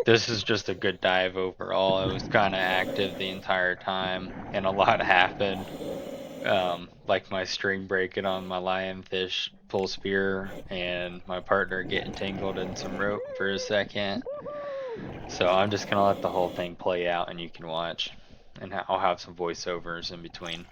This is just a good dive overall. It was kind of active the entire time, and a lot happened. Like my string breaking on my lionfish pull spear, and my partner getting tangled in some rope for a second. So I'm just gonna let the whole thing play out, and you can watch, and I'll have some voiceovers in between.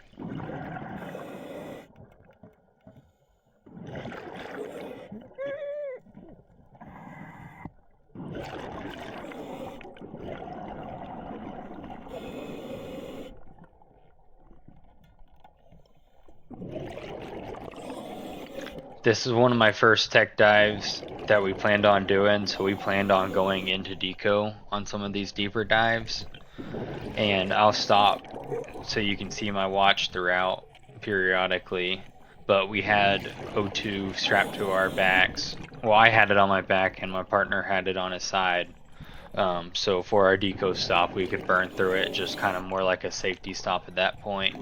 This is one of my first tech dives that we planned on doing, so we planned on going into deco on some of these deeper dives. And I'll stop so you can see my watch throughout periodically. But we had O2 strapped to our backs. Well, I had it on my back and my partner had it on his side. So for our deco stop, we could burn through it, just kind of more like a safety stop at that point.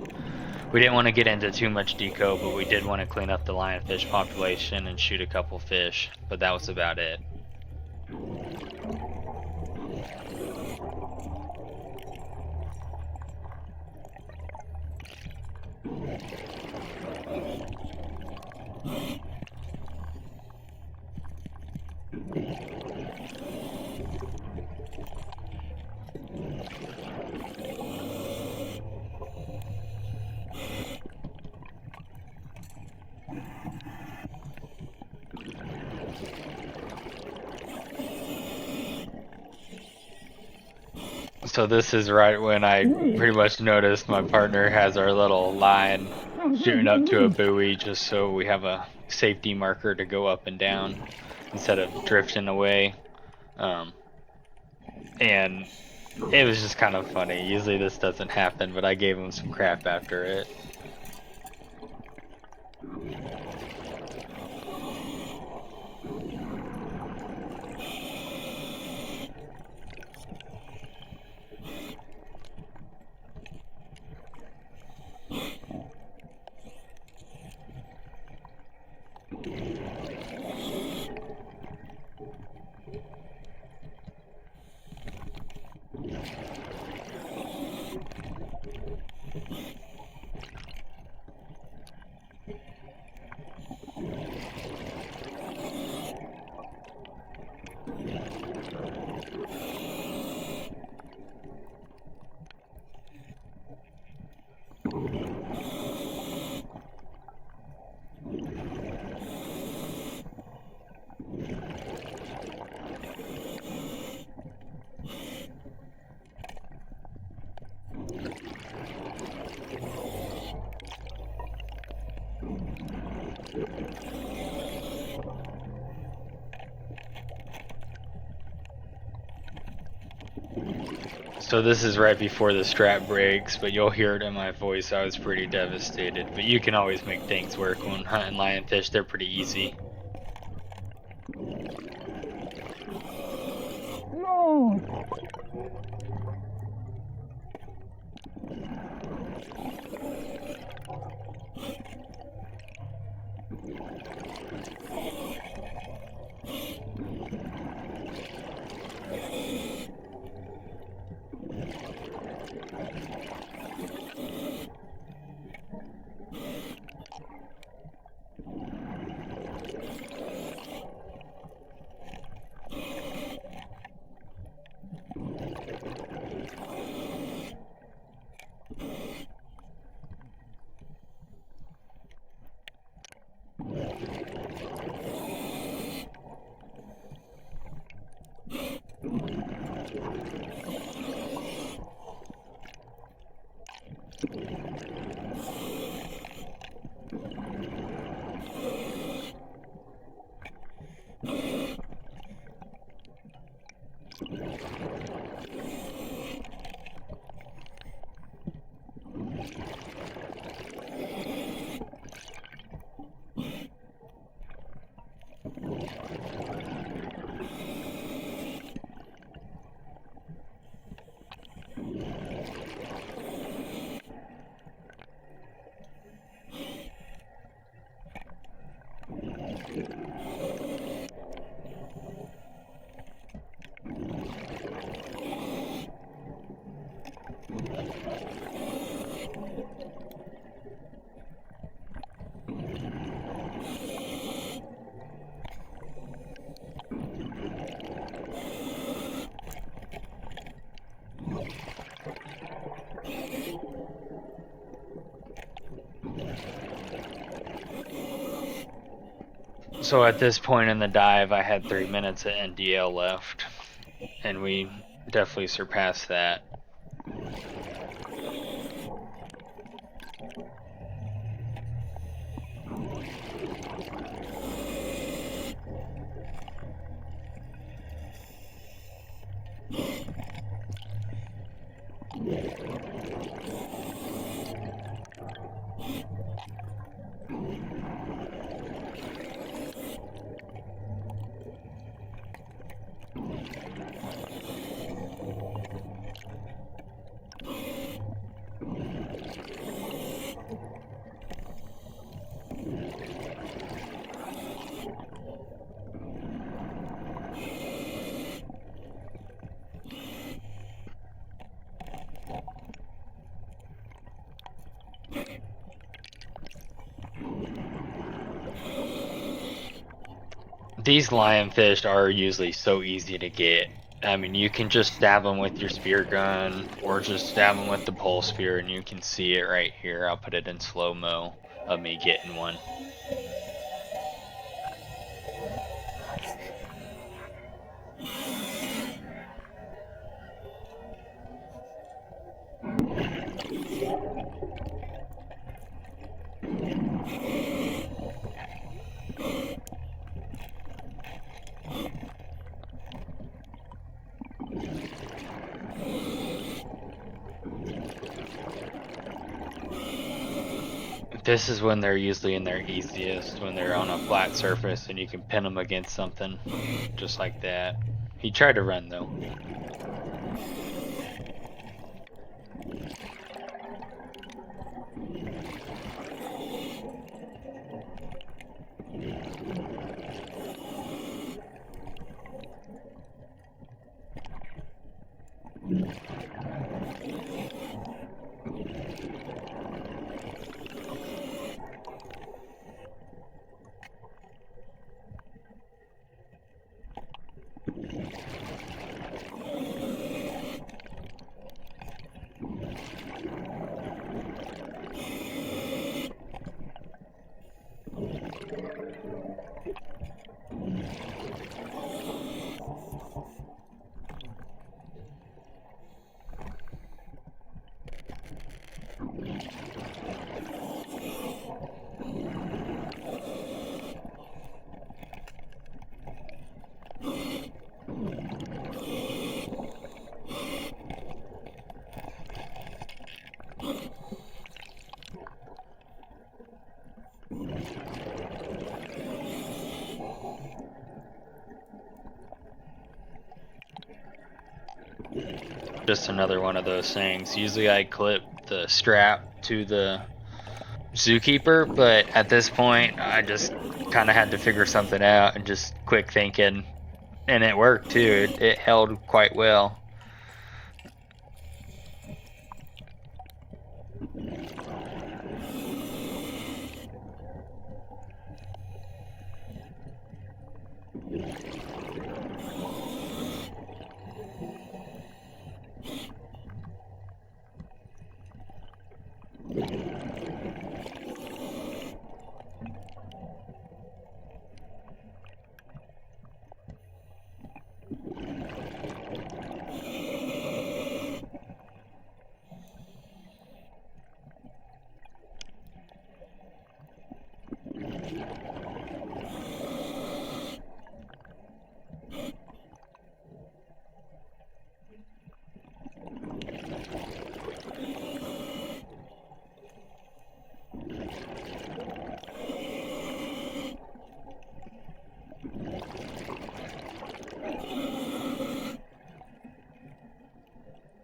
We didn't want to get into too much deco, but we did want to clean up the lionfish population and shoot a couple fish, but that was about it. So this is right when I pretty much noticed my partner has our little line shooting up to a buoy just so we have a safety marker to go up and down instead of drifting away. Um, and it was just kind of funny. Usually this doesn't happen, but I gave him some crap after it. So this is right before the strap breaks, but you'll hear it in my voice. I was pretty devastated, but you can always make things work when hunting lionfish. They're pretty easy. No. So at this point in the dive, I had 3 minutes of NDL left, and we definitely surpassed that. These lionfish are usually so easy to get. I mean, you can just stab them with your spear gun, or just stab them with the pole spear, and you can see it right here. I'll put it in slow-mo of me getting one. This is when they're usually in their easiest, when they're on a flat surface and you can pin them against something, just like that. He tried to run though. Just another one of those things. Usually I clip the strap to the zookeeper, but at this point I just kind of had to figure something out and just quick thinking, and it worked too. It held quite well.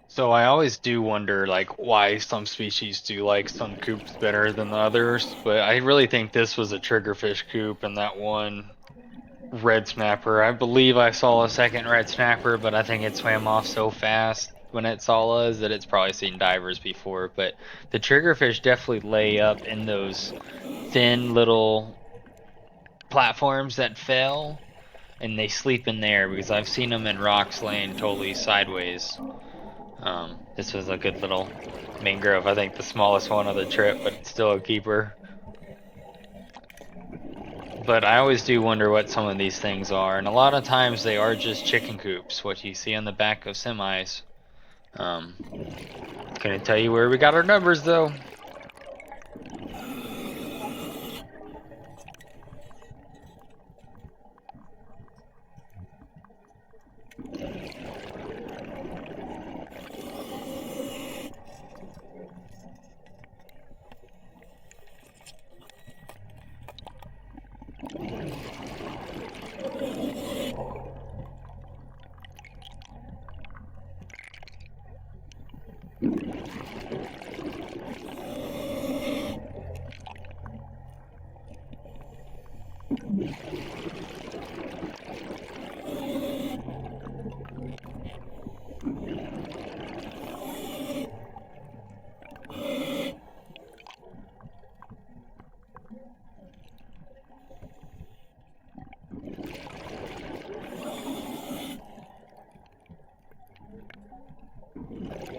So I always do wonder, like, why some species do like some coops better than others, but I really think this was a triggerfish coop, and that one red snapper. I believe I saw a second red snapper, but I think it swam off so fast when it saw us that it's probably seen divers before. But the triggerfish definitely lay up in those thin little platforms that fell, and they sleep in there because I've seen them in rocks laying totally sideways. This was a good little mangrove. I think the smallest one of the trip, but it's still a keeper. But I always do wonder what some of these things are, and a lot of times they are just chicken coops, what you see on the back of semis. Couldn't tell you where we got our numbers though.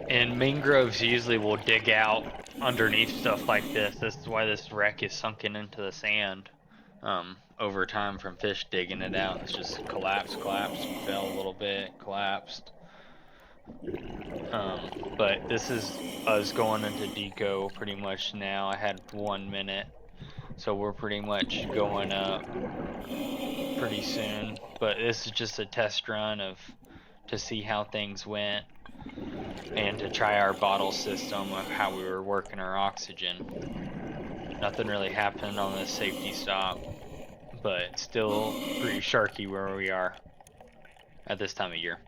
And mangroves usually will dig out underneath stuff like this. This is why this wreck is sunken into the sand over time from fish digging it out. It's just collapsed, fell a little bit, collapsed. But this is us going into deco pretty much now. I had 1 minute, so we're pretty much going up pretty soon. But this is just a test run to see how things went and to try our bottle system of how we were working our oxygen. Nothing really happened on this safety stop, but still pretty sharky where we are at this time of year.